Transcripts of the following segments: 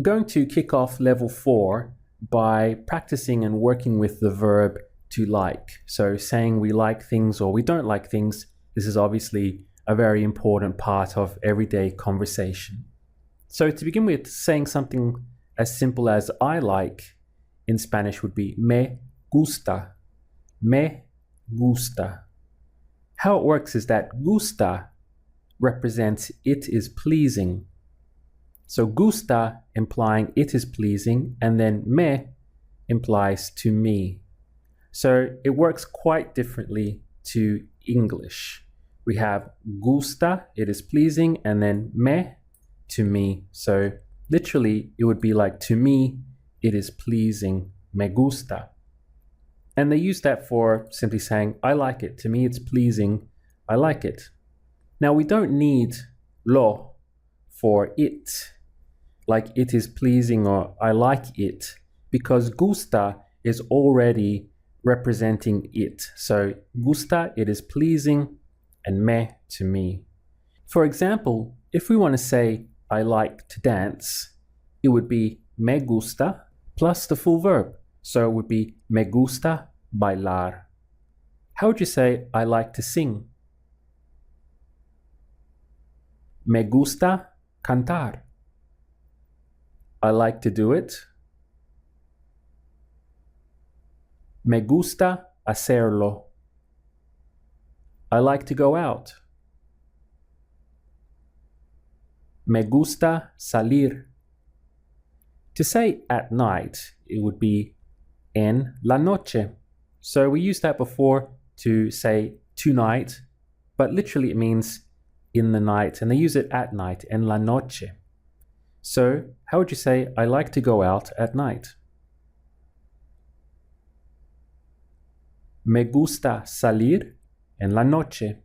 going to kick off level 4 by practicing and working with the verb to like. So saying we like things or we don't like things, this is obviously a very important part of everyday conversation. So to begin with, saying something as simple as I like in Spanish would be me gusta. Me gusta. How it works is that gusta represents it is pleasing. So gusta implying it is pleasing, and then me implies to me. So it works quite differently to English. We have gusta, it is pleasing, and then me, to me. So literally it would be like to me, it is pleasing, me gusta. And they use that for simply saying, I like it. To me, it's pleasing. I like it. Now, we don't need lo for it, like it is pleasing or I like it, because gusta is already representing it. So gusta, it is pleasing, and me, to me. For example, if we want to say I like to dance, it would be me gusta plus the full verb. So it would be me gusta bailar. How would you say I like to sing? Me gusta cantar. I like to do it. Me gusta hacerlo. I like to go out. Me gusta salir. To say at night, it would be en la noche. So we used that before to say tonight, but literally it means in the night, and they use it at night, en la noche. So how would you say I like to go out at night? Me gusta salir en la noche.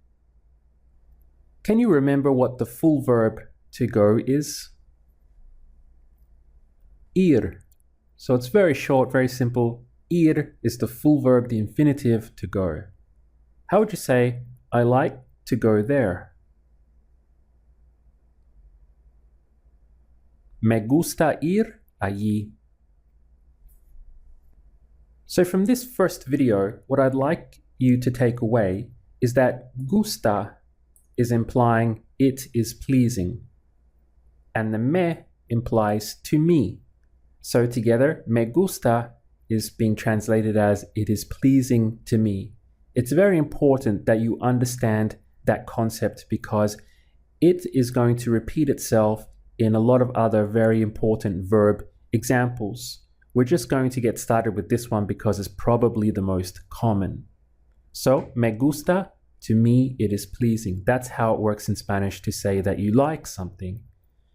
Can you remember what the full verb to go is? Ir. So it's very short, very simple. Ir is the full verb, the infinitive, to go. How would you say, I like to go there? Me gusta ir allí. So from this first video, what I'd like you to take away is that gusta is implying it is pleasing, and the me implies to me. So together, me gusta is being translated as it is pleasing to me. It's very important that you understand that concept because it is going to repeat itself in a lot of other very important verb examples. We're just going to get started with this one because it's probably the most common. So, me gusta, to me it is pleasing. That's how it works in Spanish to say that you like something.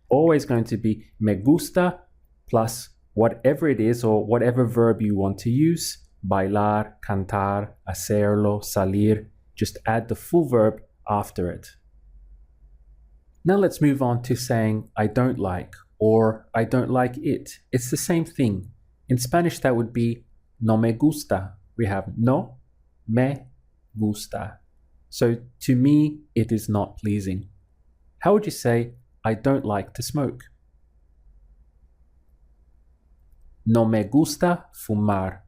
Always going to be me gusta plus whatever it is or whatever verb you want to use. Bailar, cantar, hacerlo, salir. Just add the full verb after it. Now let's move on to saying I don't like or I don't like it. It's the same thing. In Spanish that would be no me gusta. We have no me gusta. So to me it is not pleasing. How would you say I don't like to smoke? No me gusta fumar.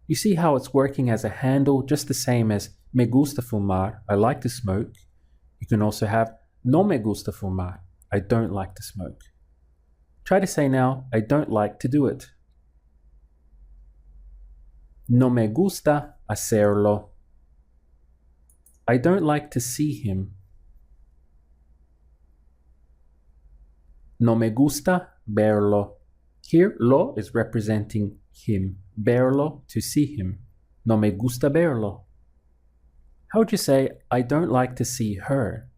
You see how it's working as a handle, just the same as me gusta fumar, I like to smoke. You can also have no me gusta fumar, I don't like to smoke. Try to say now, I don't like to do it. No me gusta hacerlo. I don't like to see him. No me gusta verlo. Here, lo is representing him. Verlo, to see him. No me gusta verlo. How would you say, I don't like to see her?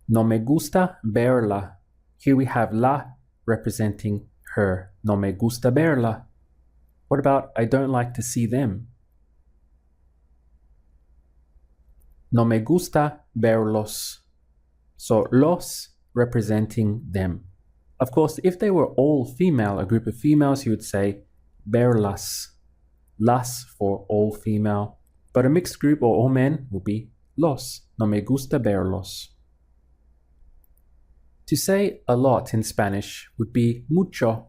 No me gusta verla. Here we have la representing her. No me gusta verla. What about, I don't like to see them? No me gusta verlos. So los representing them. Of course, if they were all female, a group of females, you would say verlas. Las for all female. But a mixed group or all men would be los. No me gusta verlos. To say a lot in Spanish would be mucho,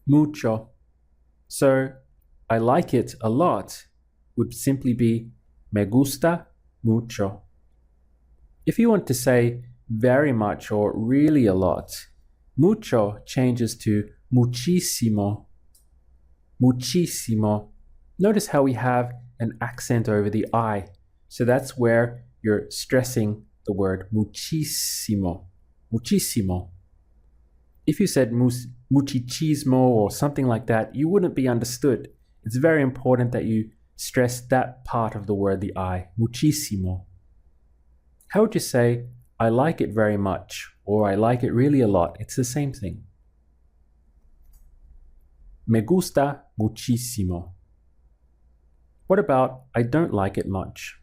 mucho. So I like it a lot would simply be me gusta mucho. If you want to say very much or really a lot, mucho changes to muchísimo, muchísimo. Notice how we have an accent over the I. So that's where you're stressing the word muchísimo, muchísimo. If you said muchichismo or something like that, you wouldn't be understood. It's very important that you stress that part of the word, the I, muchísimo. How would you say, I like it very much, or I like it really a lot? It's the same thing. Me gusta muchísimo. What about, I don't like it much?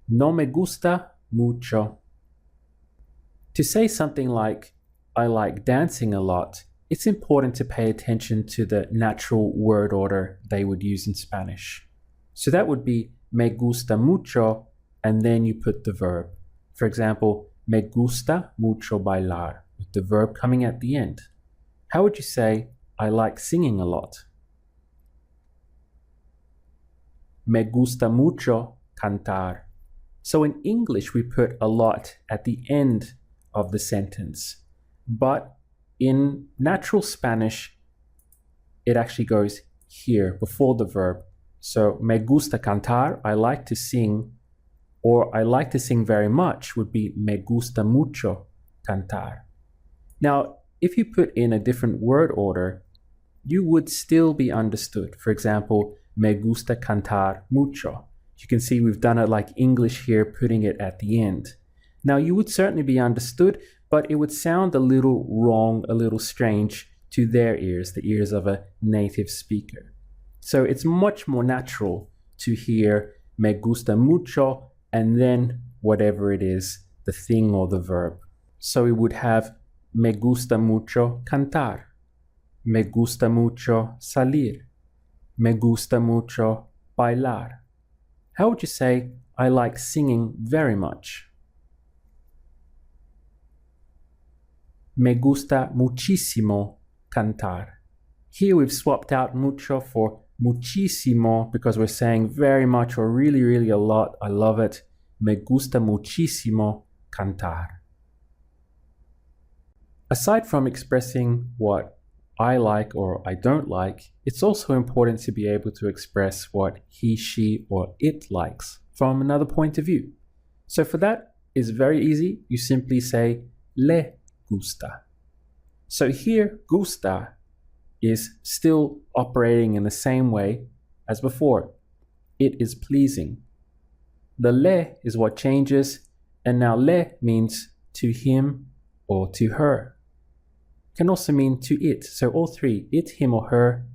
No me gusta mucho. To say something like, I like dancing a lot, it's important to pay attention to the natural word order they would use in Spanish. So that would be me gusta mucho, and then you put the verb. For example, me gusta mucho bailar, with the verb coming at the end. How would you say, I like singing a lot? Me gusta mucho cantar. So in English, we put a lot at the end of the sentence. But in natural Spanish, it actually goes here before the verb. So me gusta cantar, I like to sing, or I like to sing very much would be me gusta mucho cantar. Now, if you put in a different word order, you would still be understood. For example, me gusta cantar mucho. You can see we've done it like English here, putting it at the end. Now, you would certainly be understood, but it would sound a little wrong, a little strange to their ears, the ears of a native speaker. So it's much more natural to hear me gusta mucho and then whatever it is, the thing or the verb. So we would have me gusta mucho cantar, me gusta mucho salir, me gusta mucho bailar. How would you say, I like singing very much? Me gusta muchísimo cantar. Here we've swapped out mucho for muchísimo because we're saying very much or really, really a lot. I love it. Me gusta muchísimo cantar. Aside from expressing what I like or I don't like, it's also important to be able to express what he, she, or it likes from another point of view. So for that, it's very easy. You simply say le gusta. So here, gusta is still operating in the same way as before. It is pleasing. The le is what changes, and now le means to him or to her. Can also mean to it. So all three, it, him, or her.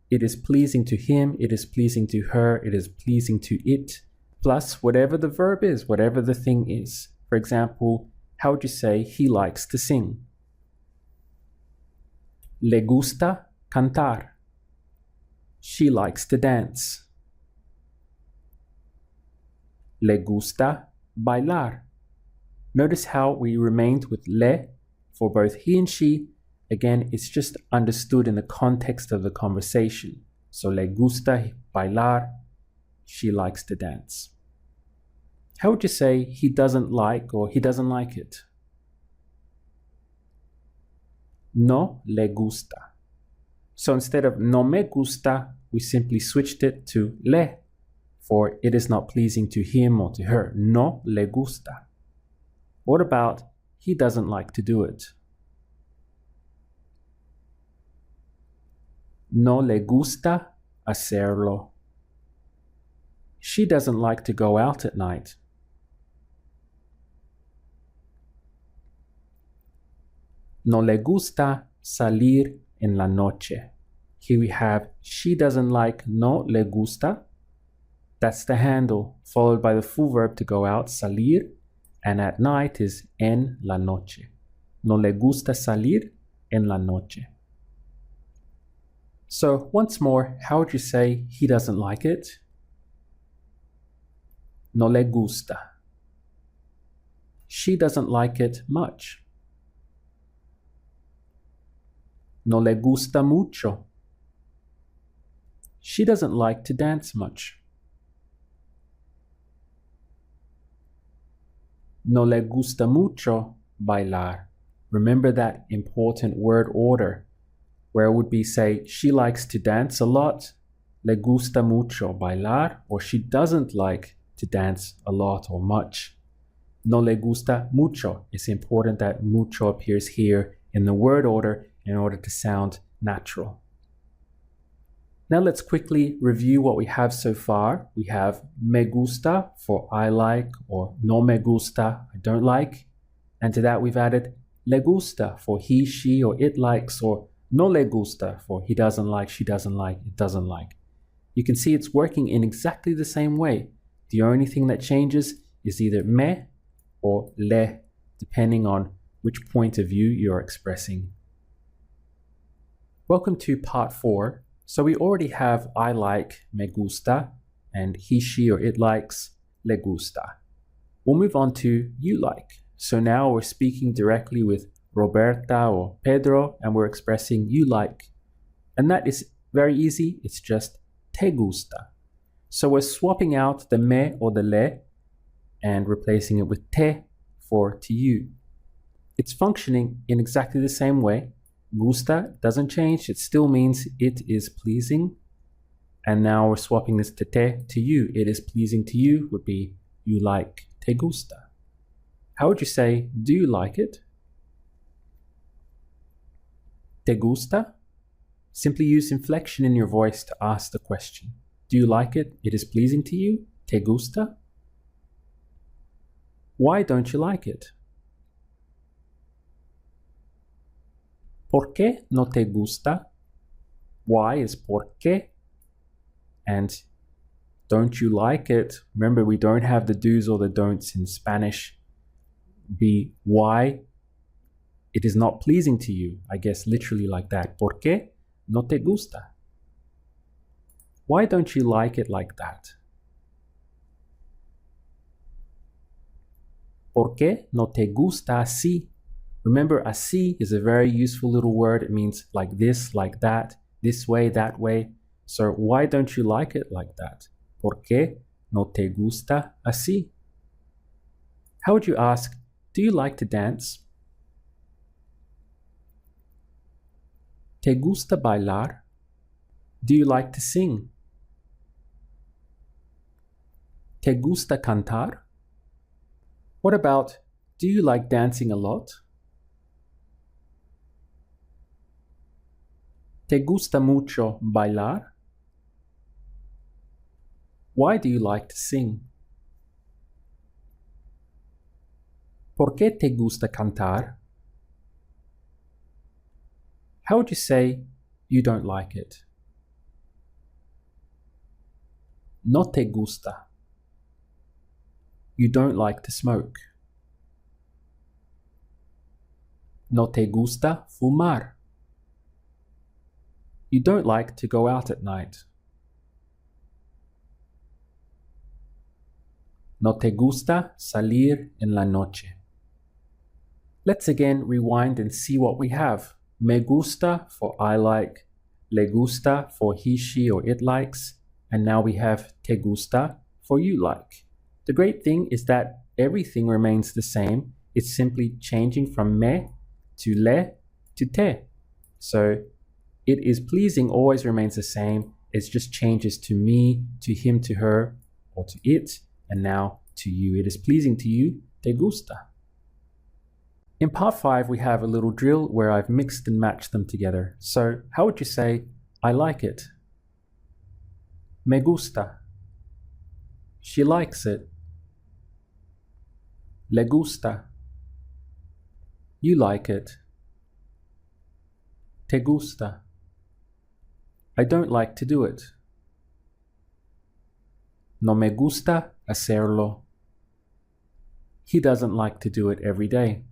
It is pleasing to him, it is pleasing to her, it is pleasing to it, plus whatever the verb is, whatever the thing is. For example, how would you say he likes to sing? Le gusta cantar. She likes to dance. Le gusta bailar. Notice how we remained with le for both he and she. Again, it's just understood in the context of the conversation. So le gusta bailar. She likes to dance. How would you say he doesn't like or he doesn't like it? No le gusta. So instead of no me gusta, we simply switched it to le, for it is not pleasing to him or to her. No le gusta. What about he doesn't like to do it? No le gusta hacerlo. She doesn't like to go out at night. No le gusta salir en la noche. Here we have she doesn't like no le gusta. That's the handle, followed by the full verb to go out, salir, and at night is en la noche. No le gusta salir en la noche. So once more, how would you say he doesn't like it? No le gusta. She doesn't like it much. No le gusta mucho. She doesn't like to dance much. No le gusta mucho bailar. Remember that important word order where it would be say she likes to dance a lot, le gusta mucho bailar, or she doesn't like to dance a lot or much. No le gusta mucho. It's important that mucho appears here in the word order in order to sound natural. Now let's quickly review what we have so far. We have me gusta for I like, or no me gusta, I don't like. And to that we've added le gusta for he, she, or it likes, or no le gusta for he doesn't like, she doesn't like, it doesn't like. You can see it's working in exactly the same way. The only thing that changes is either me or le, depending on which point of view you're expressing. Welcome to part 4. So we already have I like, me gusta, and he, she, or it likes, le gusta. We'll move on to you like. So now we're speaking directly with Roberta or Pedro, and we're expressing you like. And that is very easy. It's just te gusta. So we're swapping out the me or the le and replacing it with te for to you. It's functioning in exactly the same way. Gusta doesn't change. It still means it is pleasing. And now we're swapping this to te to you. It is pleasing to you would be you like, te gusta. How would you say, do you like it? Te gusta? Simply use inflection in your voice to ask the question. Do you like it? It is pleasing to you? Te gusta? Why don't you like it? ¿Por qué no te gusta? Why is por qué. And don't you like it? Remember, we don't have the do's or the don'ts in Spanish. Be why it is not pleasing to you. I guess literally like that. ¿Por qué no te gusta? Why don't you like it like that? ¿Por qué no te gusta así? Remember, así is a very useful little word. It means like this, like that, this way, that way. So why don't you like it like that? ¿Por qué no te gusta así? How would you ask, do you like to dance? ¿Te gusta bailar? Do you like to sing? ¿Te gusta cantar? What about, do you like dancing a lot? ¿Te gusta mucho bailar? Why do you like to sing? ¿Por qué te gusta cantar? How would you say you don't like it? No te gusta. You don't like to smoke. No te gusta fumar. You don't like to go out at night. No te gusta salir en la noche. Let's again rewind and see what we have. Me gusta for I like, le gusta for he, she, or it likes, and now we have te gusta for you like. The great thing is that everything remains the same. It's simply changing from me to le to te. So it is pleasing always remains the same. It just changes to me, to him, to her, or to it, and now to you. It is pleasing to you, te gusta. In part 5, we have a little drill where I've mixed and matched them together. So how would you say, I like it? Me gusta. She likes it. Le gusta. You like it. Te gusta. I don't like to do it. No me gusta hacerlo. He doesn't like to do it every day.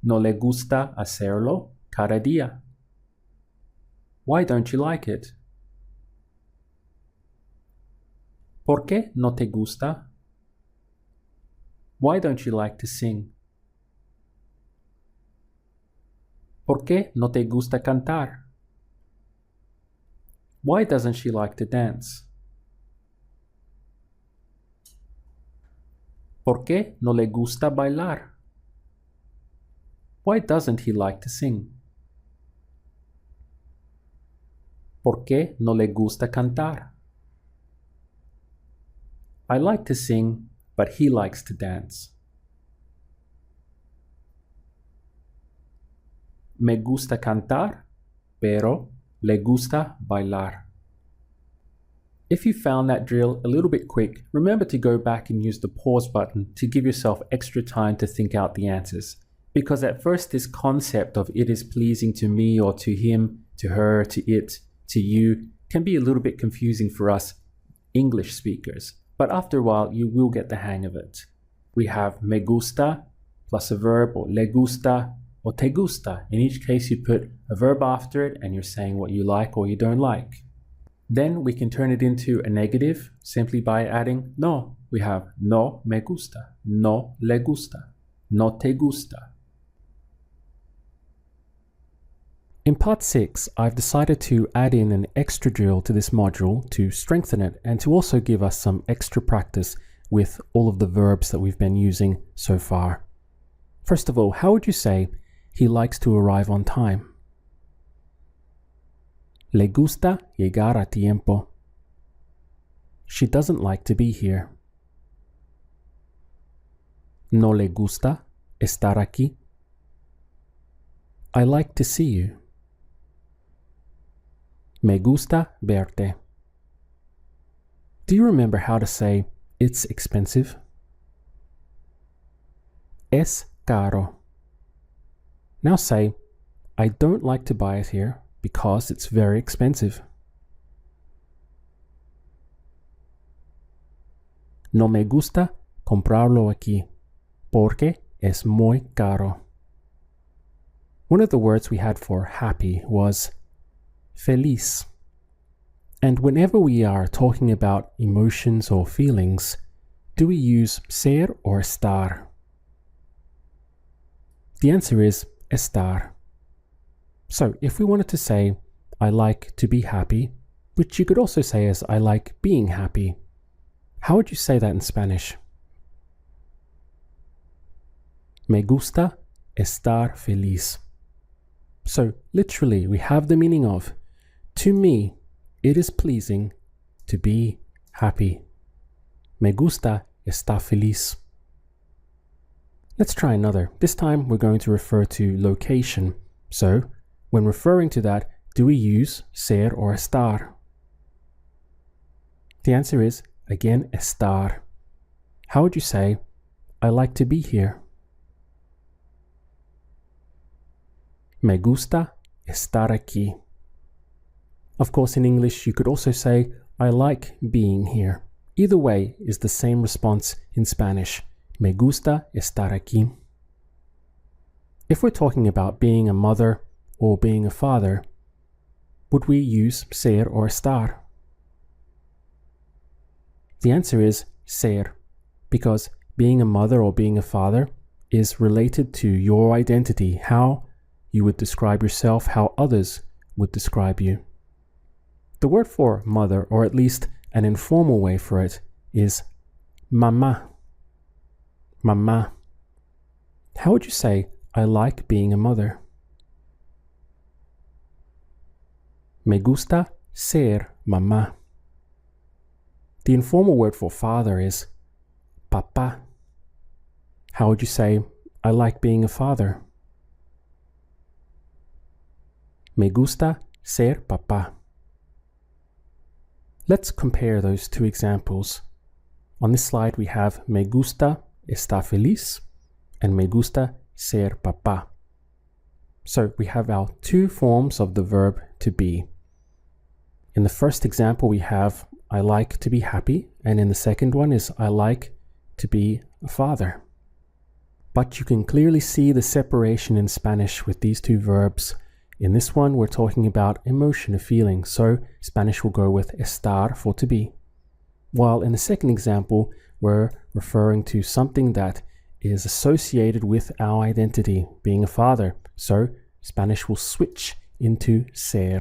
No le gusta hacerlo cada día. Why don't you like it? ¿Por qué no te gusta? Why don't you like to sing? ¿Por qué no te gusta cantar? Why doesn't she like to dance? ¿Por qué no le gusta bailar? Why doesn't he like to sing? ¿Por qué no le gusta cantar? I like to sing, but he likes to dance. Me gusta cantar, pero le gusta bailar. If you found that drill a little bit quick, remember to go back and use the pause button to give yourself extra time to think out the answers. Because at first this concept of it is pleasing to me or to him, to her, to it, to you can be a little bit confusing for us English speakers. But after a while, you will get the hang of it. We have me gusta plus a verb, or le gusta or te gusta. In each case, you put a verb after it and you're saying what you like or you don't like. Then we can turn it into a negative simply by adding no. We have no me gusta, no le gusta, no te gusta. In part 6, I've decided to add in an extra drill to this module to strengthen it and to also give us some extra practice with all of the verbs that we've been using so far. First of all, how would you say he likes to arrive on time? Le gusta llegar a tiempo. She doesn't like to be here. No le gusta estar aquí. I like to see you. Me gusta verte. Do you remember how to say it's expensive? Es caro. Now say, I don't like to buy it here because it's very expensive. No me gusta comprarlo aquí porque es muy caro. One of the words we had for happy was feliz. And whenever we are talking about emotions or feelings, do we use ser or estar? The answer is estar. So if we wanted to say, I like to be happy, which you could also say as I like being happy, how would you say that in Spanish? Me gusta estar feliz. So literally we have the meaning of, to me, it is pleasing to be happy. Me gusta estar feliz. Let's try another. This time we're going to refer to location. So, when referring to that, do we use ser or estar? The answer is, again, estar. How would you say, I like to be here? Me gusta estar aquí. Of course, in English, you could also say, I like being here. Either way is the same response in Spanish. Me gusta estar aquí. If we're talking about being a mother or being a father, would we use ser or estar? The answer is ser, because being a mother or being a father is related to your identity, how you would describe yourself, how others would describe you. The word for mother, or at least an informal way for it, is mamá. Mamá. How would you say, I like being a mother? Me gusta ser mamá. The informal word for father is papá. How would you say, I like being a father? Me gusta ser papá. Let's compare those two examples. On this slide we have me gusta estar feliz and me gusta ser papá. So we have our two forms of the verb to be. In the first example we have I like to be happy, and in the second one is I like to be a father. But you can clearly see the separation in Spanish with these two verbs. In this one, we're talking about emotion, a feeling, so Spanish will go with estar for to be. While in the second example, we're referring to something that is associated with our identity, being a father. So Spanish will switch into ser.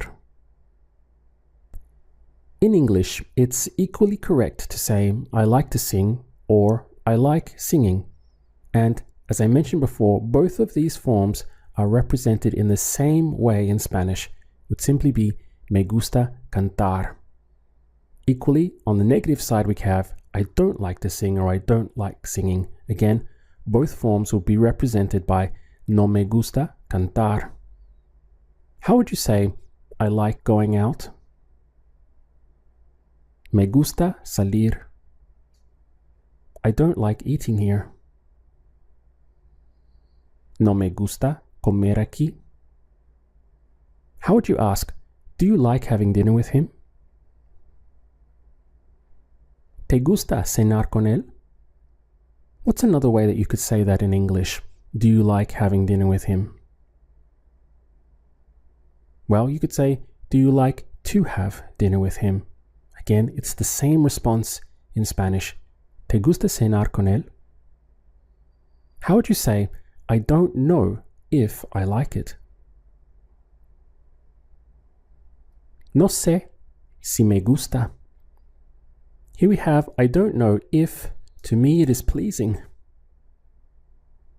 In English, it's equally correct to say I like to sing or I like singing. And as I mentioned before, both of these forms are represented in the same way in Spanish. It would simply be me gusta cantar. Equally, on the negative side, we have I don't like to sing or I don't like singing. Again, both forms will be represented by no me gusta cantar. How would you say I like going out? Me gusta salir. I don't like eating here. No me gusta comer aquí. How would you ask, do you like having dinner with him? ¿Te gusta cenar con él? What's another way that you could say that in English? Do you like having dinner with him? Well, you could say, do you like to have dinner with him? Again, it's the same response in Spanish. ¿Te gusta cenar con él? How would you say, I don't know if I like it? No sé si me gusta. Here we have, I don't know if, to me it is pleasing.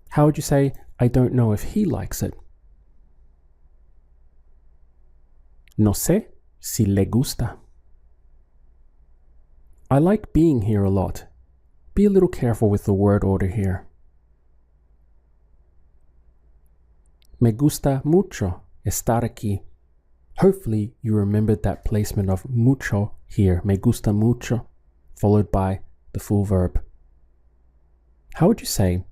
How would you say, I don't know if he likes it? No sé si le gusta. I like being here a lot. Be a little careful with the word order here. Me gusta mucho estar aquí. Hopefully you remembered that placement of mucho here. Me gusta mucho, followed by the full verb. How would you say,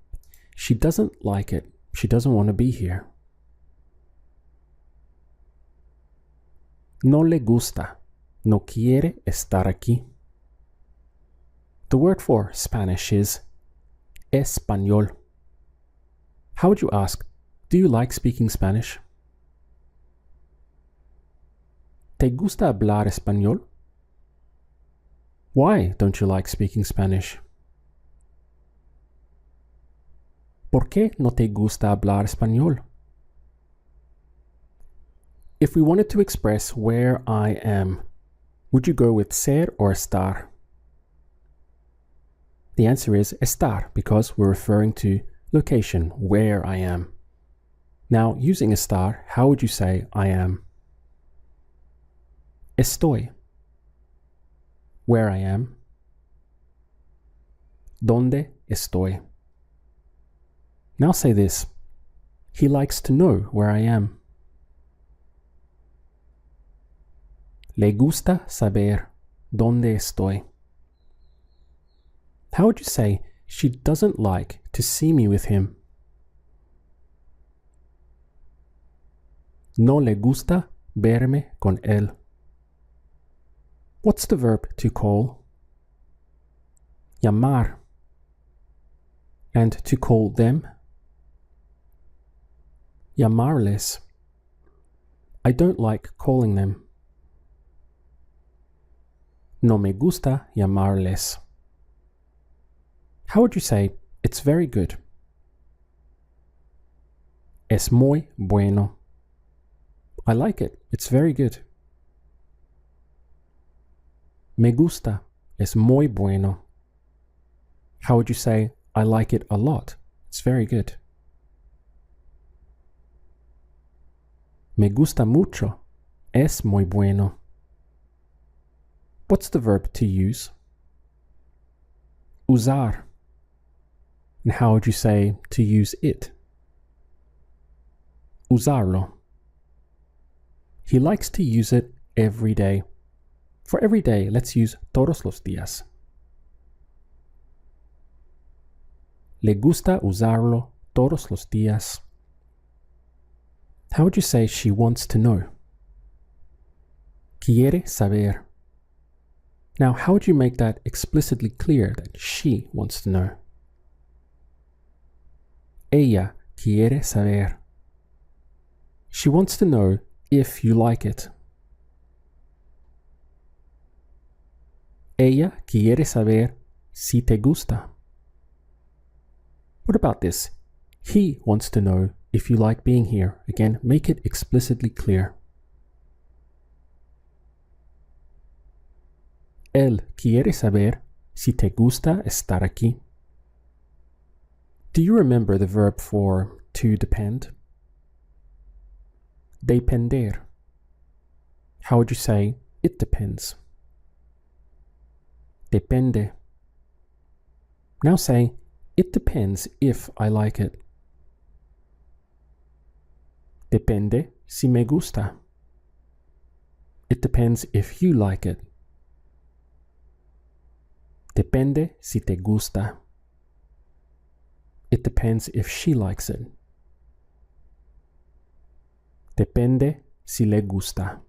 she doesn't like it. She doesn't want to be here. No le gusta. No quiere estar aquí. The word for Spanish is español. How would you ask, do you like speaking Spanish? ¿Te gusta hablar español? Why don't you like speaking Spanish? ¿Por qué no te gusta hablar español? If we wanted to express where I am, would you go with ser or estar? The answer is estar because we're referring to location, where I am. Now, using estar, how would you say I am? Estoy. Where I am. ¿Dónde estoy? Now say this. He likes to know where I am. Le gusta saber dónde estoy. How would you say she doesn't like to see me with him? No le gusta verme con él. What's the verb to call? Llamar. And to call them? Llamarles. I don't like calling them. No me gusta llamarles. How would you say, it's very good? Es muy bueno. I like it. It's very good. Me gusta. Es muy bueno. How would you say, I like it a lot? It's very good. Me gusta mucho. Es muy bueno. What's the verb to use? Usar. And how would you say to use it? Usarlo. He likes to use it every day. For every day, let's use todos los días. Le gusta usarlo todos los días. How would you say she wants to know? Quiere saber. Now, how would you make that explicitly clear that she wants to know? Ella quiere saber. She wants to know if you like it. Ella quiere saber si te gusta. What about this? He wants to know if you like being here. Again, make it explicitly clear. Él quiere saber si te gusta estar aquí. Do you remember the verb for to depend? Depender. How would you say it depends? Depende. Now say, it depends if I like it. Depende si me gusta. It depends if you like it. Depende si te gusta. It depends if she likes it. Depende si le gusta.